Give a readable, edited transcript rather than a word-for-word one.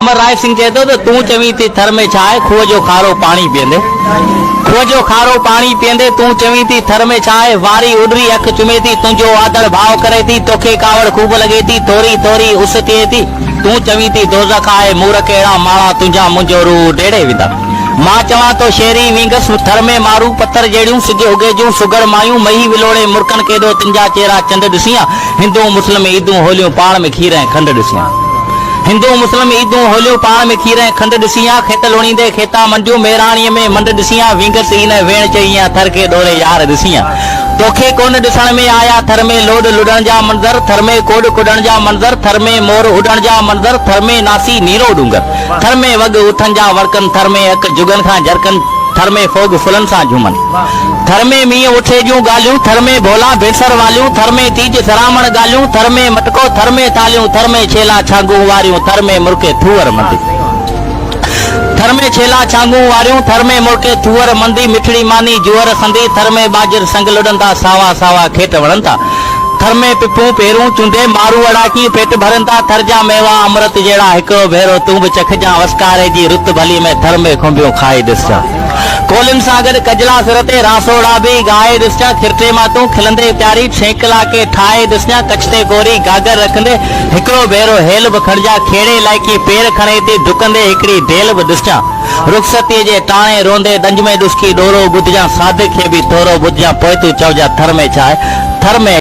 अमर राय सिंह चए थो त तूं चवीं थी थर में छा आहे, खूह जो खारो पाणी पीअंदे। खूह जो खारो पाणी पीअंदे तूं चवीं थी थर में छा आहे, वारी उडरी अख चुमे थी, तुंहिंजो आदर भाव करे थी, तोखे कावड़ खूब लगे थी, थोरी थोरी उस थिए थी, तूं चवीं थी दोज़ख आहे, मूरख अहिड़ा माणा तुंहिंजा मुंहिंजो रूह ॾेड़े विधा। मां चवां तो शेरी विंगस थर में मारू पत्थर जहिड़ियूं, सिज उगे जूं सुगर मायूं, मही विलोड़े मुर्कन केॾो तुंहिंजा चेहरा चंड ॾिसियां, हिंदू मुस्लिम ईदूं होलियूं पाण में खीर ऐं खंड ॾिसियां। हिंदू मुस्लिम ईदूं होलियूं पाण में खीर ऐं खंड ॾिसियां, खेत लोणींदे खेता मंडियूं मेराणीअ में मंड ॾिसियां, विंगस इन वेण चईयां थर के डोरे यार ॾिसियां। तोखे कोन ॾिसण में आया थर में लोड लुॾण जा मंज़र, थर में कोड कुॾण जा मंज़र, थर में मोर उॾण जा मंज़र, थर में नासी नीरो डूंगर, थर में वग उठनि जा वरकन, थर में अक जुगन खां जरकन, थर में फोग फुलन सां झूमन, थर में मींहं उठे जूं ॻाल्हियूं, थर में भोला बेसर वालियूं, थर में तीज सरामण ॻाल्हियूं, थर में मटको थर में थालियूं, थर में छेला छांगूं वारियूं, थर में मुर्के थूअर मंदी, थर में छेला छांगूं वारियूं, थर में मुर्के थूअर मंदी, मिठड़ी मानी जुअर संदी, थर में बाजर संग लुॾंदा, सावा सावा खेत वणनि था, थर में पिपूं पेरूं चूंडे मारू अड़ाकी पेट भरनि था, थर जा मेवा अमृत जहिड़ा हिकिड़ो भेरो तूं बि चखजां, वसकारे जी रुत भली में थर में खुंबियूं खाई ॾिसजां। कोलिन सां गॾु कजला सिर ते रासोड़ा बि गाए ॾिसजां, खिरटे मां तूं खिलंदे प्यारी छेकला के ठाहे ॾिसजां, कच्छ ते गोरी गागर रखंदे हिकिड़ो भेरो हेल बि खणजां, खेड़े लाइकी पेर खणे थी डुकंदे हिकिड़ी ढेल बि ॾिसजां, रुखसतीअ जे टाणे रोंदे दंज में डुस्की डोरो ॿुधजां, सादिक खे बि थोरो ॿुधजां, पोइ तूं चवजां थर में छा आहे, थर में